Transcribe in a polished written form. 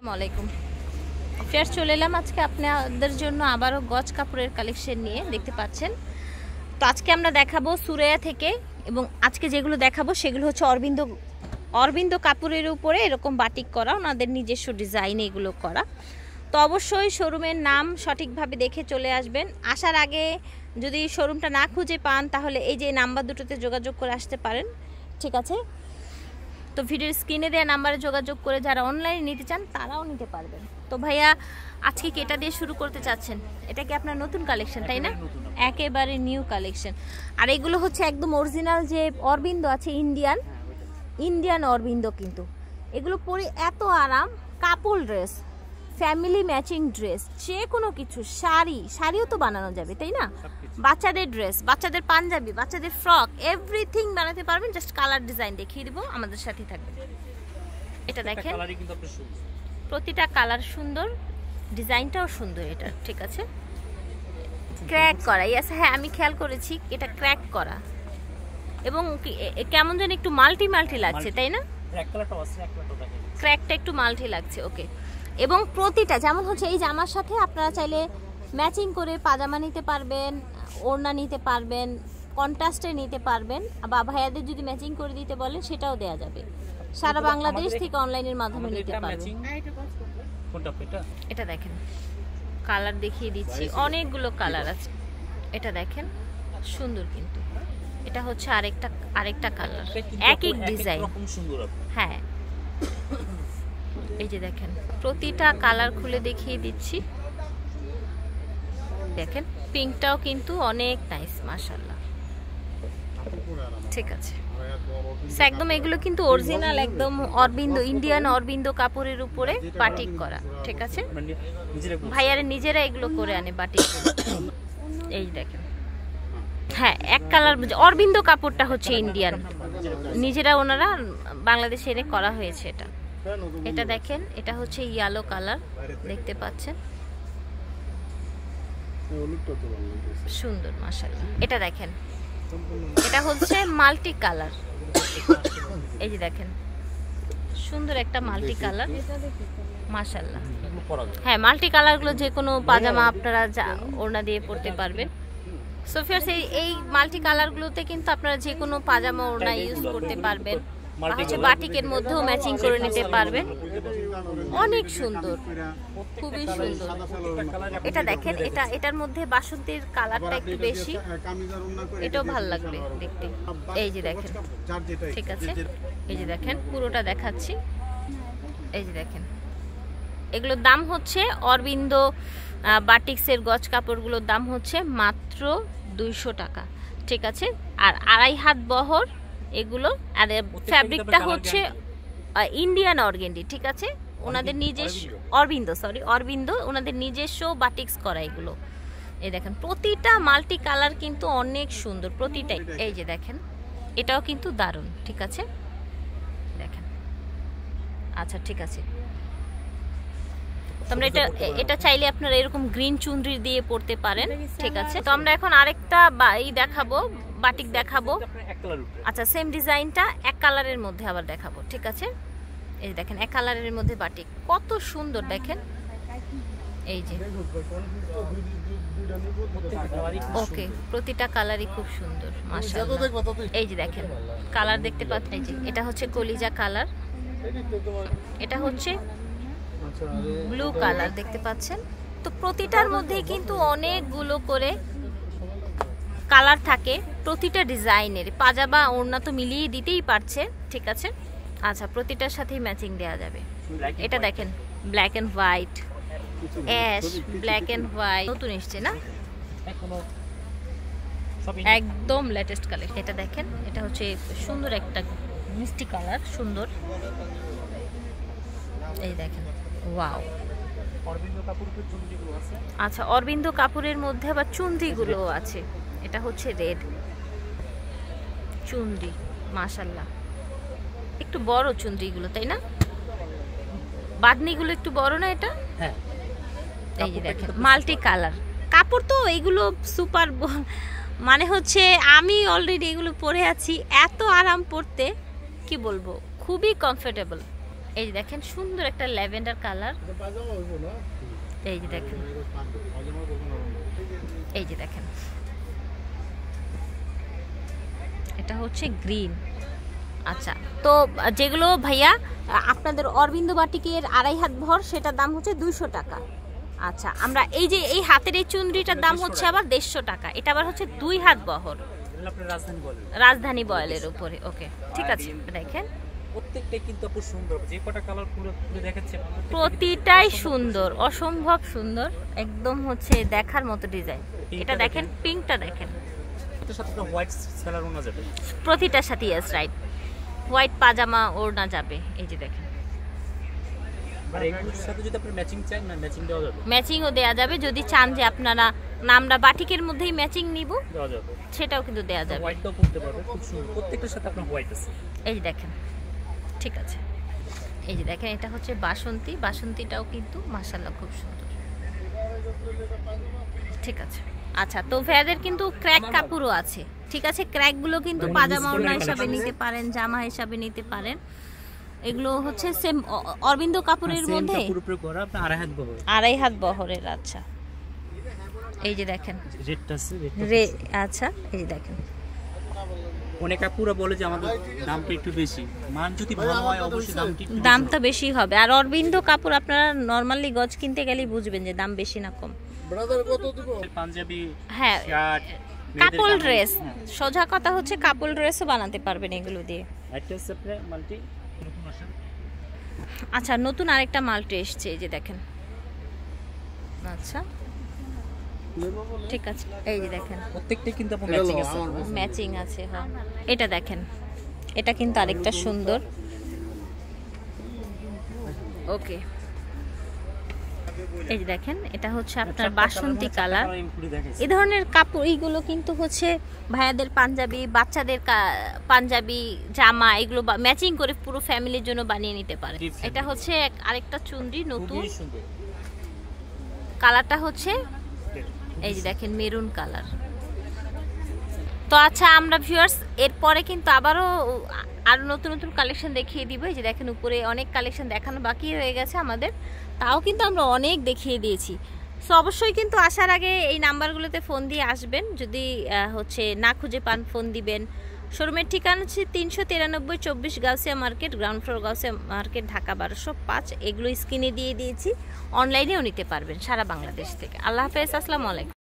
আসসালামাইকুম ফের চলে এলাম আজকে আপনাদের জন্য আবারও গজ কাপড়ের কালেকশন নিয়ে দেখতে পাচ্ছেন। তো আজকে আমরা দেখাবো সুরাইয়া থেকে, এবং আজকে যেগুলো দেখাবো সেগুলো হচ্ছে অরবিন্দ কাপড়ের উপরে এরকম বাটিক করা, ওনাদের নিজস্ব ডিজাইনে এগুলো করা। তো অবশ্যই শোরুমের নাম সঠিকভাবে দেখে চলে আসবেন। আসার আগে যদি শোরুমটা না খুঁজে পান তাহলে এই যে নাম্বার দুটোতে যোগাযোগ করে আসতে পারেন, ঠিক আছে? তো ভিডিওর স্ক্রিনে দেওয়া নাম্বারে যোগাযোগ করে যারা অনলাইনে নিতে চান তারাও নিতে পারবেন। তো ভাইয়া আজকে কি এটা দিয়ে শুরু করতে চাচ্ছেন? এটা কি আপনার নতুন কালেকশন, তাই না? একেবারে নিউ কালেকশন। আর এগুলো হচ্ছে একদম অরিজিনাল যে অরবিন্দ আছে, ইন্ডিয়ান অরবিন্দ, কিন্তু এগুলো পরে এত আরাম। Couple dress, family matching dress, যে কোনো কিছু, শাড়িও তো বানানো যাবে, তাই না? বাচ্চাদের ড্রেস, বাচ্চাদের পাঞ্জাবি, বাচ্চাদের ফ্রক, এভরিথিং বানাতে পারবেন। জাস্ট কালার ডিজাইন দেখিয়ে দিব, আমাদের সাথে থাকবে। এটা দেখেন, প্রতিটা কালার সুন্দর, ডিজাইনটাও সুন্দর এটা, ঠিক আছে? ক্র্যাক করা, ইয়েস, হ্যাঁ আমি খেয়াল করেছি এটা ক্র্যাক করা, এবং কেমন যেন একটু মাল্টি লাগছে, তাই না? ক্র্যাকটা একটু মাল্টি লাগছে, ওকে। এবং প্রতিটা যেমন হচ্ছে এই জামার সাথে আপনারা চাইলে ম্যাচিং করে পাজামা নিতে পারবেন, ওড়না নিতে পারবেন, কন্ট্রাস্টে নিতে পারবেন, বা ভাইয়াদের যদি ম্যাচিং করে দিতে বলেন সেটাও দেয়া যাবে। সারা বাংলাদেশ থেকে অনলাইনের মাধ্যমে নিতে পারবেন। এটা দেখেন, কালার দেখিয়ে দিচ্ছি, অনেকগুলো কালার আছে। এটা দেখেন সুন্দর, কিন্তু এটা হচ্ছে আরেকটা কালার, এক ডিজাইন, হ্যাঁ। এই যে দেখেন প্রতিটা কালার খুলে দেখিয়ে দিচ্ছি। দেখেন পিঙ্কটাও কিন্তু অনেক নাইস, মাশাআল্লাহ, ঠিক আছে। একদম এগুলো কিন্তু অরিজিনাল একদম ইন্ডিয়ান অরবিন্দ কাপড়ের উপরে বাটিক করা, ঠিক আছে? ভাইয়ারা নিজেরা এগুলো করে আনে বাটিক। এই দেখেন, হ্যাঁ এক কালার অরবিন্দ কাপড়টা হচ্ছে ইন্ডিয়ান, নিজেরা ওনারা বাংলাদেশে এনে করা হয়েছে এটা। এটা দেখেন, এটা হচ্ছে ইয়েলো কালার, দেখতে পাচ্ছেন, সুন্দর মাশাআল্লাহ। এটা দেখেন, এটা হচ্ছে মাল্টি কালার, এই যে দেখেন সুন্দর একটা মাল্টি কালার, মাশাআল্লাহ। হ্যাঁ মাল্টি কালার গুলো যে কোনো পাজামা আপনারা ওড়না দিয়ে পরতে পারবেন। সো ফিয়ার্স, এই মাল্টি কালার গুলোতে কিন্তু আপনারা যে কোনো পাজামা ওড়না ইউজ করতে পারবেন, হচ্ছে বাটিকের মধ্যেও ম্যাচিং করে নিতে পারবেন। অনেক সুন্দর, খুবই সুন্দর। এটা দেখেন, এটার মধ্যে বাসন্তীর কালারটা একটু বেশি, এটাও ভালো লাগবে দেখতে। এই যে দেখেন, ঠিক আছে, এই যে দেখেন পুরোটা দেখাচ্ছি। এই যে দেখেন, এগুলোর দাম হচ্ছে অরবিন্দ বাটিক্সের গজ কাপড়গুলোর দাম হচ্ছে মাত্র 200 টাকা, ঠিক আছে? আর 2.5 হাত বহর এগুলো, আর ফ্যাব্রিকটা হচ্ছে ইন্ডিয়ান অর্গেন্ডি, ঠিক আছে? ওনাদের নিজস্ব অরবিন্দ ওনাদের নিজস্ব বাটিক্স করা এগুলো। এই দেখেন প্রতিটা মাল্টি কালার কিন্তু অনেক সুন্দর প্রতিটাই। এই যে দেখেন, এটাও কিন্তু দারুণ, ঠিক আছে? দেখেন, আচ্ছা ঠিক আছে। তো আমরা এটা চাইলে আপনারা এরকম গ্রিন চুনরি দিয়ে পরতে পারেন, ঠিক আছে? তো আমরা এখন আরেকটা দেখাবো, বাটিক দেখাবো। আচ্ছা, সেম ডিজাইনটা এক কালারের মধ্যে আবার দেখাবো, ঠিক আছে? এই দেখেন এক কালারের মধ্যে বাটিক, কত সুন্দর দেখেন। এই যে ওকে, প্রতিটা কালারই খুব সুন্দর, মাশাআল্লাহ। এই যে দেখেন কালার দেখতে পাচ্ছেন, এই যে এটা হচ্ছে কলিজা কালার, এটা হচ্ছে ব্লু কালার, দেখতে পাচ্ছেন? তো প্রতিটার মধ্যেই কিন্তু অনেকগুলো করে কালার থাকে, প্রতিটা ডিজাইনের পাজামা ওড়না তো মিলিয়ে দিতেই পারছে, ঠিক আছে? আচ্ছা, প্রতিটার সাথেই ম্যাচিং দেওয়া যাবে। এটা দেখেন black and white, ash, black and white, নতুন এসছে না, একদম লেটেস্ট কালেকশন। এটা দেখেন, এটা হচ্ছে সুন্দর একটা মিষ্টি কালার, সুন্দর। এই দেখেন, ওয়াও। আচ্ছা, অরবিন্দ কাপড়ের মধ্যে আবার চুনরিগুলো আছে। এটা হচ্ছে রেড চুনরি, মাশাআল্লাহ, একটু বড় চুনরিগুলো, তাই না? বাদনিগুলো একটু বড় না এটা? হ্যাঁ। এই যে দেখেন মাল্টি কালার কাপড়, তো এইগুলো সুপার, মানে হচ্ছে আমি অলরেডি এগুলো পরে আছি, এত আরাম পরতে, কি বলবো, খুবই কমফোর্টেবল। এই যে দেখেন সুন্দর একটা ল্যাভেন্ডার কালার, এই যে দেখেন, এই যে দেখেন এটা হচ্ছে গ্রিন। আচ্ছা, তো যেগুলো ভাইয়া আপনাদের অরবিন্দ বাটিকের 2.5 হাত ভর, সেটার দাম হচ্ছে 200 টাকা। আচ্ছা, আমরা এই যে এই হাতের এই চুনরিটার দাম হচ্ছে আবার 150 টাকা, এটা আবার হচ্ছে 2 হাত বহর, রাজধানী বয়েলের উপরে। ওকে, ঠিক আছে। দেখেন প্রত্যেকটাই কিন্তু খুব সুন্দর, যে কটা কালার পুরো দেখাচ্ছে প্রতিটাই সুন্দর, অসম্ভব সুন্দর, একদম হচ্ছে দেখার মতো ডিজাইন। এটা দেখেন, পিঙ্কটা দেখেন, এটার সাথে তো হোয়াইট সেলার ওনা যাবে, প্রতিটার সাথে ইয়েস রাইট, হোয়াইট পাজামা ওড়না যাবে। এই যে দেখেন, আর এগুলোর সাথে যদি আপনি ম্যাচিং চান না, ম্যাচিং দেওয়া যাবে, ম্যাচিংও দেওয়া যাবে। যদি চান যে আপনারা আমরা বাটিকের মধ্যেই ম্যাচিং নিব, দেওয়া যাবে, সেটাও কিন্তু দেওয়া যাবে। হোয়াইটটাও করতে পারবে, খুব সুন্দর, প্রত্যেকটার সাথে আপনার হোয়াইট আছে। এই যে দেখেন, ঠিক আছে। এই যে দেখেন, এটা হচ্ছে বাসন্তী, বাসন্তীটাও কিন্তু মাশাআল্লাহ খুব সুন্দর। ঠিক আছে। আচ্ছা, তো ভাইয়াদের কিন্তু ক্র্যাক কাপড়ও আছে, ঠিক আছে। ক্র্যাকগুলো কিন্তু পাজামা ওড়না হিসাবে নিতে পারেন, জামা হিসাবে নিতে পারেন। এগুলো হচ্ছে সেম অরবিন্দ কাপড়ের মধ্যে 2.5 হাত বহরের। আচ্ছা, এই যে দেখেন রেটটা আছে, আচ্ছা, এই যে দেখেন, অনেক আপুরা বলে যে আমাদের দামটা একটু বেশি, মান যদি ভালো হয় অবশ্যই দামটা বেশি হবে। আর অরবিন্দ কাপড় আপনারা নরমালি গজ কিনতে গেলেই বুঝবেন যে দাম বেশি না কম। ব্রাদার কত দিব? পাঞ্জাবি, হ্যাঁ, শার্ট, কাপল ড্রেস, সোজা কথা হচ্ছে কাপল ড্রেসও বানাতে পারবেন এগুলো দিয়ে। একটা সেপারে মাল্টি নতুন আসে। আচ্ছা, নতুন আরেকটা মাল্টি এসেছে, এই যে দেখেন। আচ্ছা, ঠিক আছে, এই যে দেখেন, প্রত্যেকটা কিন্তু আপনার ম্যাচিং আছে, ম্যাচিং আছে। হ্যাঁ, এটা দেখেন, এটা কিন্তু আরেকটা সুন্দর। ওকে, এই যে দেখেন, এটা হচ্ছে আপনার বাসন্তী কালার। এই ধরনের কাপড় এইগুলো কিন্তু হচ্ছে ভাইয়াদের পাঞ্জাবি, বাচ্চাদের পাঞ্জাবি, জামা, এগুলো ম্যাচিং করে পুরো ফ্যামিলির জন্য বানিয়ে নিতে পারে। এটা হচ্ছে আরেকটা চুনরি নতুন, কালারটা হচ্ছে এই যে দেখেন মেরুন কালার। তো আচ্ছা, আমরা ভিউয়ার্স এরপরে কিন্তু আবারও আরো নতুন নতুন কালেকশন দেখিয়ে দিব। এই যে দেখেন, উপরে অনেক কালেকশন দেখানো বাকি রয়ে গেছে আমাদের, তাও কিন্তু আমরা অনেক দেখিয়ে দিয়েছি। সো অবশ্যই কিন্তু আসার আগে এই নাম্বারগুলোতে ফোন দিয়ে আসবেন, যদি হচ্ছে না খুঁজে পান ফোন দিবেন। শোরুমের ঠিকানা হচ্ছে 393 24 Gausia market, ground floor, Gausia market, Dhaka 1205। এগুলো স্ক্রিনে দিয়ে দিয়েছি, অনলাইনেও নিতে পারবেন সারা বাংলাদেশ থেকে। আল্লাহ হাফেজ, আসসালামু আলাইকুম।